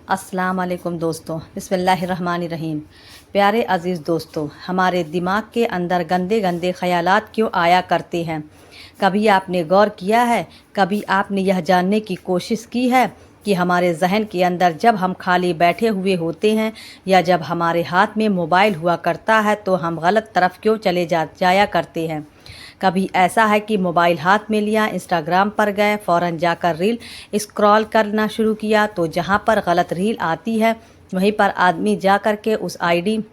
अस्सलाम वालेकुम दोस्तों, बिस्मिल्लाहिर्रहमानिर्रहीम। प्यारे अज़ीज़ दोस्तों, हमारे दिमाग के अंदर गंदे गंदे ख़यालात क्यों आया करते हैं? कभी आपने गौर किया है? कभी आपने यह जानने की कोशिश की है कि हमारे जहन के अंदर जब हम खाली बैठे हुए होते हैं या जब हमारे हाथ में मोबाइल हुआ करता है तो हम गलत तरफ क्यों चले जाया करते हैं? कभी ऐसा है कि मोबाइल हाथ में लिया, इंस्टाग्राम पर गए, फ़ौरन जाकर रील स्क्रॉल करना शुरू किया तो जहाँ पर गलत रील आती है वहीं पर आदमी जा कर के उस आईडी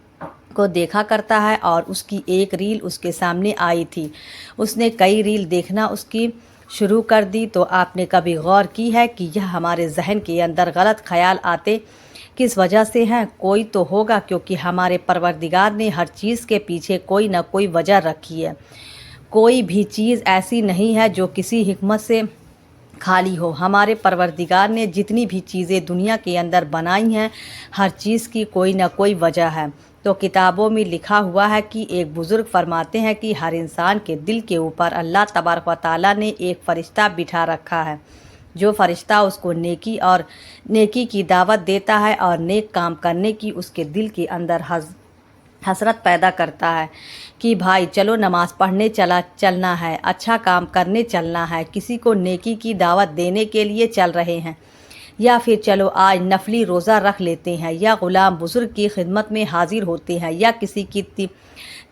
को देखा करता है और उसकी एक रील उसके सामने आई थी, उसने कई रील देखना उसकी शुरू कर दी। तो आपने कभी गौर की है कि यह हमारे जहन के अंदर गलत ख्याल आते किस वजह से हैं? कोई तो होगा, क्योंकि हमारे परवरदिगार ने हर चीज़ के पीछे कोई ना कोई वजह रखी है। कोई भी चीज़ ऐसी नहीं है जो किसी हिकमत से खाली हो। हमारे परवरदिगार ने जितनी भी चीज़ें दुनिया के अंदर बनाई हैं, हर चीज़ की कोई ना कोई वजह है। तो किताबों में लिखा हुआ है कि एक बुज़ुर्ग फरमाते हैं कि हर इंसान के दिल के ऊपर अल्लाह तबारक व तआला ने एक फ़रिश्ता बिठा रखा है, जो फ़रिश्ता उसको नेकी की दावत देता है और नेक काम करने की उसके दिल के अंदर हसरत पैदा करता है कि भाई चलो नमाज़ पढ़ने चलना है, अच्छा काम करने चलना है, किसी को नेकी की दावत देने के लिए चल रहे हैं, या फिर चलो आज नफली रोज़ा रख लेते हैं, या ग़ुलाम बुज़ुर्ग की खिदमत में हाजिर होते हैं, या किसी की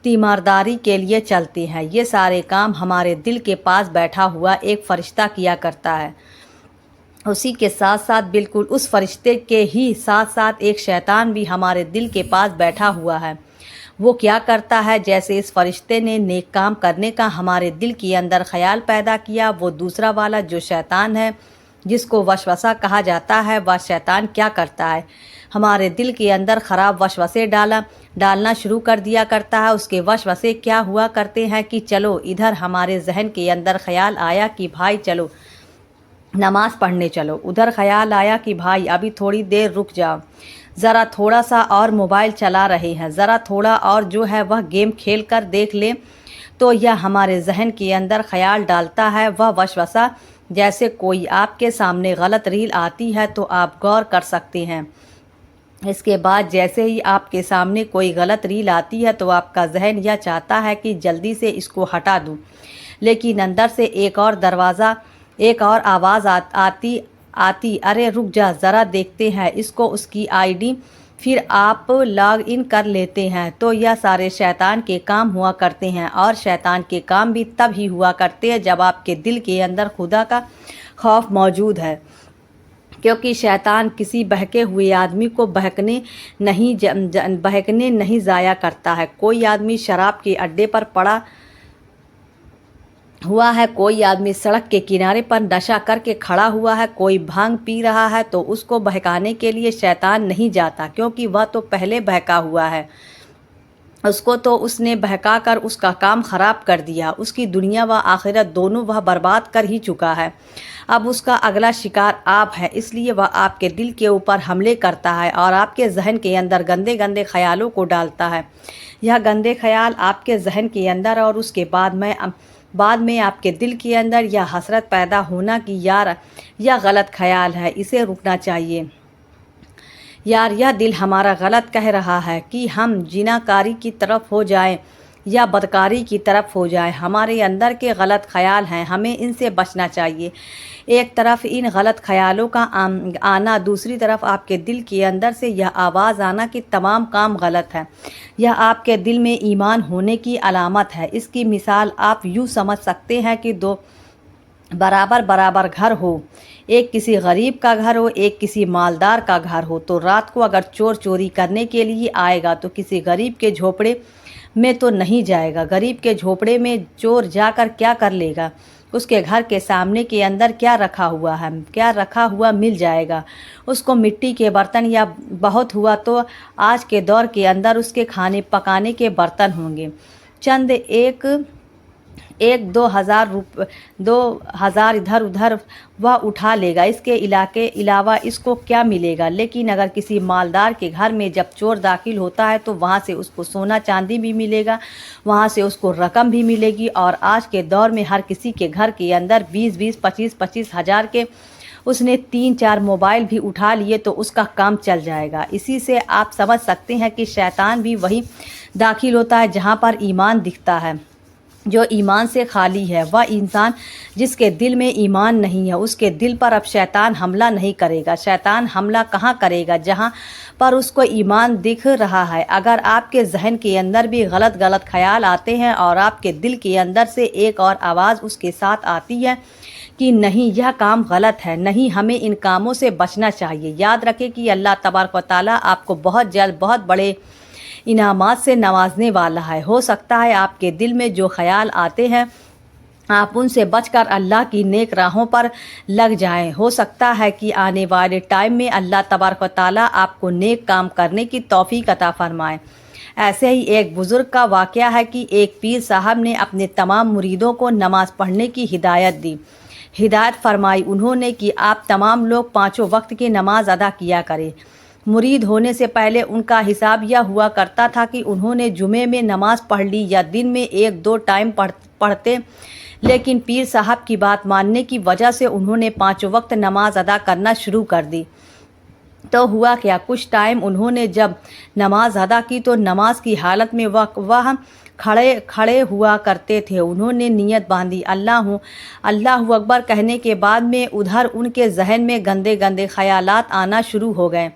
तीमारदारी के लिए चलते हैं। ये सारे काम हमारे दिल के पास बैठा हुआ एक फ़रिश्ता किया करता है। उसी के साथ साथ बिल्कुल उस फरिश्ते के ही साथ साथ एक शैतान भी हमारे दिल के पास बैठा हुआ है। वो क्या करता है, जैसे इस फरिश्ते ने नेक काम करने का हमारे दिल के अंदर ख्याल पैदा किया, वो दूसरा वाला जो शैतान है जिसको वसवसा कहा जाता है, वह शैतान क्या करता है, हमारे दिल के अंदर ख़राब वसवसे डालना शुरू कर दिया करता है। उसके वसवसे क्या हुआ करते हैं कि चलो इधर हमारे जहन के अंदर ख्याल आया कि भाई चलो नमाज़ पढ़ने चलो, उधर ख्याल आया कि भाई अभी थोड़ी देर रुक जाओ, ज़रा थोड़ा सा और मोबाइल चला रहे हैं, ज़रा थोड़ा और जो है वह गेम खेल कर देख ले। तो यह हमारे जहन के अंदर ख्याल डालता है वह वसवसा। जैसे कोई आपके सामने गलत रील आती है तो आप गौर कर सकते हैं, इसके बाद जैसे ही आपके सामने कोई गलत रील आती है तो आपका जहन यह चाहता है कि जल्दी से इसको हटा दूँ, लेकिन अंदर से एक और आवाज़ आती अरे रुक जा, ज़रा देखते हैं इसको, उसकी आईडी, फिर आप लॉग इन कर लेते हैं। तो यह सारे शैतान के काम हुआ करते हैं, और शैतान के काम भी तब ही हुआ करते हैं जब आपके दिल के अंदर खुदा का खौफ मौजूद है, क्योंकि शैतान किसी बहके हुए आदमी को बहकने नहीं ज़ाया करता है। कोई आदमी शराब के अड्डे पर पड़ा हुआ है, कोई आदमी सड़क के किनारे पर नशा करके खड़ा हुआ है, कोई भांग पी रहा है, तो उसको बहकाने के लिए शैतान नहीं जाता, क्योंकि वह तो पहले बहका हुआ है, उसको तो उसने बहका कर उसका काम ख़राब कर दिया, उसकी दुनिया व आखिरत दोनों वह बर्बाद कर ही चुका है। अब उसका अगला शिकार आप है, इसलिए वह आपके दिल के ऊपर हमले करता है और आपके जहन के अंदर गंदे गंदे ख़यालों को डालता है। यह गंदे ख़याल आपके जहन के अंदर और उसके बाद में आपके दिल के अंदर यह हसरत पैदा होना कि यार यह गलत ख्याल है, इसे रुकना चाहिए, यार यह दिल हमारा गलत कह रहा है कि हम जिनाकारी की तरफ हो जाएं या बदकारी की तरफ हो जाएं। हमारे अंदर के गलत ख्याल हैं, हमें इनसे बचना चाहिए। एक तरफ इन गलत ख्यालों का आना, दूसरी तरफ आपके दिल के अंदर से यह आवाज़ आना कि तमाम काम गलत है। यह आपके दिल में ईमान होने की अलामत है। इसकी मिसाल आप यूँ समझ सकते हैं कि दो बराबर घर हो, एक किसी गरीब का घर हो, एक किसी मालदार का घर हो, तो रात को अगर चोर चोरी करने के लिए आएगा तो किसी गरीब के झोपड़े में तो नहीं जाएगा। गरीब के झोपड़े में चोर जाकर क्या कर लेगा? उसके घर के सामने के अंदर क्या रखा हुआ मिल जाएगा उसको, मिट्टी के बर्तन, या बहुत हुआ तो आज के दौर के अंदर उसके खाने पकाने के बर्तन होंगे। चंद एक 2,000 इधर उधर वह उठा लेगा, इसके अलावा इसको क्या मिलेगा। लेकिन अगर किसी मालदार के घर में जब चोर दाखिल होता है तो वहाँ से उसको सोना चांदी भी मिलेगा, वहाँ से उसको रकम भी मिलेगी। और आज के दौर में हर किसी के घर के अंदर 20-20, 25-25 हज़ार के اس نے 3-4 موبائل بھی اٹھا لیے تو اس کا کام چل جائے گا۔ اسی سے آپ سمجھ سکتے ہیں کہ شیطان بھی وہی داخل ہوتا ہے جہاں پر ایمان دکھتا ہے۔ جو ایمان سے خالی ہے، وہ انسان جس کے دل میں ایمان نہیں ہے، اس کے دل پر اب شیطان حملہ نہیں کرے گا۔ شیطان حملہ کہاں کرے گا؟ جہاں پر اس کو ایمان دکھ رہا ہے۔ اگر آپ کے ذہن کے اندر بھی غلط خیال آتے ہیں اور آپ کے دل کے اندر سے ایک اور آواز اس کے ساتھ آتی ہے کہ نہیں یہ کام غلط ہے، نہیں ہمیں ان کاموں سے بچنا چاہیے، یاد رکھیں کہ اللہ تبارک و تعالیٰ آپ کو بہت جلد بہت بڑے انعامات سے نوازنے والا ہے۔ ہو سکتا ہے آپ کے دل میں جو خیال آتے ہیں آپ ان سے بچ کر اللہ کی نیک راہوں پر لگ جائیں۔ ہو سکتا ہے کہ آنے والے ٹائم میں اللہ تبارک و تعالیٰ آپ کو نیک کام کرنے کی توفیق عطا فرمائے۔ ایسے ہی ایک بزرگ کا واقعہ ہے کہ ایک پیر صاحب نے اپنے تمام مریدوں کو نماز پڑھنے کی ہدایت فرمائی۔ انہوں نے کہ آپ تمام لوگ 5 وقت کی نماز ادا کیا کریں۔ مرید ہونے سے پہلے ان کا حساب یہ ہوا کرتا تھا کہ انہوں نے جمعے میں نماز پڑھ لی یا دن میں 1-2 ٹائم پڑھتے، لیکن پیر صاحب کی بات ماننے کی وجہ سے انہوں نے 5 وقت نماز ادا کرنا شروع کر دی۔ تو ہوا کیا، کچھ ٹائم انہوں نے جب نماز ادا کی تو نماز کی حالت میں وہ کھڑے ہوا کرتے تھے۔ انہوں نے نیت باندھی، اللہ اکبر کہنے کے بعد میں ادھر ان کے ذہن میں گندے خیالات آنا شروع ہو گئے۔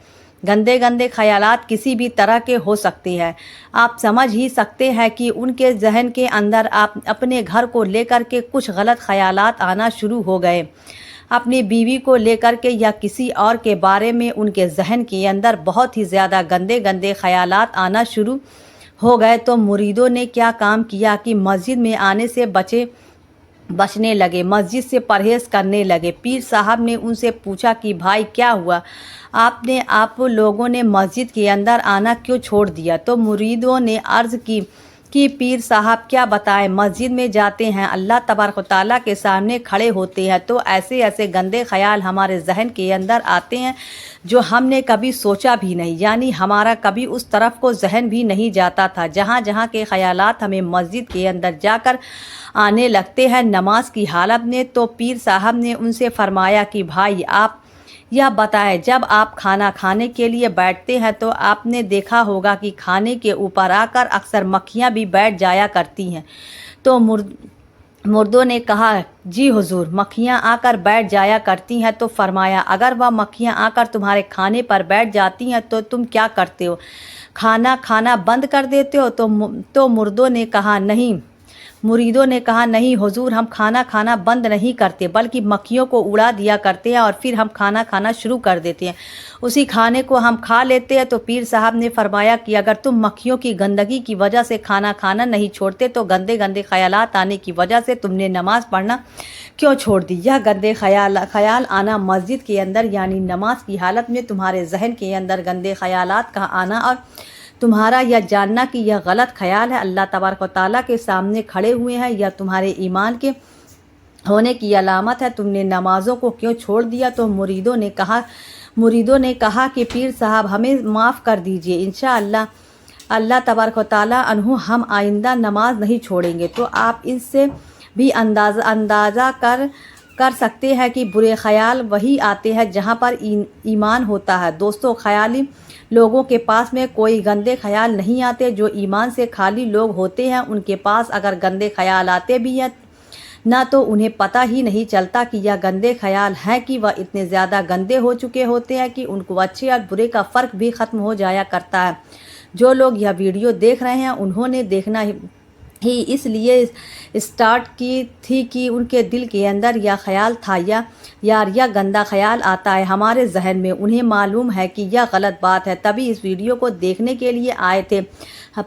گندے خیالات کسی بھی طرح کے ہو سکتے ہیں۔ آپ سمجھ ہی سکتے ہیں کہ ان کے ذہن کے اندر اپنے گھر کو لے کر کے کچھ غلط خیالات آنا شروع ہو گئے۔ اپنی بیوی کو لے کر کے یا کسی اور کے بارے میں ان کے ذہن کے اندر بہت ہی زیادہ گندے خیالات آنا شروع ہو گئے۔ تو مریدوں نے کیا کام کیا کہ مسجد میں آنے سے بچنے لگے، مسجد سے پرہیز کرنے لگے۔ پیر صاحب نے ان سے پوچھا کہ بھائی کیا ہوا، آپ لوگوں نے مسجد کے اندر آنا کیوں چھوڑ دیا؟ تو مریدوں نے عرض کی کہ پیر صاحب کیا بتائیں، مسجد میں جاتے ہیں، اللہ تبارک و تعالیٰ کے سامنے کھڑے ہوتے ہیں تو ایسے گندے خیال ہمارے ذہن کے اندر آتے ہیں جو ہم نے کبھی سوچا بھی نہیں، یعنی ہمارا کبھی اس طرف کو ذہن بھی نہیں جاتا تھا۔ جہاں کے خیالات ہمیں مسجد کے اندر جا کر آنے لگتے ہیں نماز کی حالت میں۔ تو پیر صاحب نے ان سے فرمایا کہ بھائی آپ یہ بتائیں، جب آپ کھانا کھانے کے لیے بیٹھتے ہیں تو آپ نے دیکھا ہوگا کہ کھانے کے اوپر آ کر اکثر مکھیاں بھی بیٹھ جایا کرتی ہیں۔ تو مردوں نے کہا جی حضور، مکھیاں آ کر بیٹھ جایا کرتی ہیں۔ تو فرمایا اگر وہ مکھیاں آ کر تمہارے کھانے پر بیٹھ جاتی ہیں تو تم کیا کرتے ہو، کھانا بند کر دیتے ہو؟ تو مریدوں نے کہا نہیں حضور، ہم کھانا بند نہیں کرتے بلکہ مکھیوں کو اڑا دیا کرتے ہیں اور پھر ہم کھانا شروع کر دیتے ہیں، اسی کھانے کو ہم کھا لیتے ہیں۔ تو پیر صاحب نے فرمایا کہ اگر تم مکھیوں کی گندگی کی وجہ سے کھانا نہیں چھوڑتے تو گندے خیالات آنے کی وجہ سے تم نے نماز پڑھنا کیوں چھوڑ دی؟ یہ گندے خیال آنا مسجد کے اندر یعنی نماز کی حالت میں تمہارے ذہن کے اندر گندے خیالات کا آنا اور تمہارا یہ جاننا کہ یہ غلط خیال ہے، اللہ تبارک و تعالیٰ کے سامنے کھڑے ہوئے ہیں، یا تمہارے ایمان کے ہونے کی علامت ہے، تم نے نمازوں کو کیوں چھوڑ دیا؟ تو مریدوں نے کہا کہ پیر صاحب ہمیں معاف کر دیجئے، انشاءاللہ اللہ تبارک و تعالیٰ عنہ ہم آئندہ نماز نہیں چھوڑیں گے۔ تو آپ اس سے بھی اندازہ کر سکتے ہیں کہ برے خیال وہی آتے ہیں جہاں پر ایمان ہوتا ہے۔ دوستو، خیالی لوگوں کے پاس میں کوئی گندے خیال نہیں آتے، جو ایمان سے خالی لوگ ہوتے ہیں ان کے پاس اگر گندے خیال آتے بھی ہیں نہ تو انہیں پتہ ہی نہیں چلتا کہ یہ گندے خیال ہیں کہ وہ اتنے زیادہ گندے ہو چکے ہوتے ہیں کہ ان کو اچھے اور برے کا فرق بھی ختم ہو جایا کرتا ہے۔ جو لوگ یہ ویڈیو دیکھ رہے ہیں انہوں نے دیکھنا ہی اس لیے اسٹارٹ کی تھی کہ ان کے دل کے اندر یہ خیال تھا یا گندا خیال آتا ہے ہمارے ذہن میں، انہیں معلوم ہے کہ یہ غلط بات ہے، تبھی اس ویڈیو کو دیکھنے کے لیے آئے تھے۔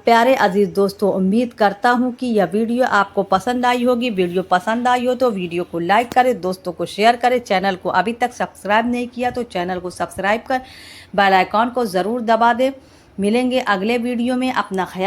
پیارے عزیز دوستو، امید کرتا ہوں کہ یہ ویڈیو آپ کو پسند آئی ہوگی۔ ویڈیو پسند آئی ہو تو ویڈیو کو لائک کریں، دوستوں کو شیئر کریں، چینل کو ابھی تک سبسکرائب نہیں کیا تو چینل کو سبسکرائب کر بیل آئیکن کو ضرور دبا دیں۔ ملیں گے اگلے ویڈیو میں، اپنا خیال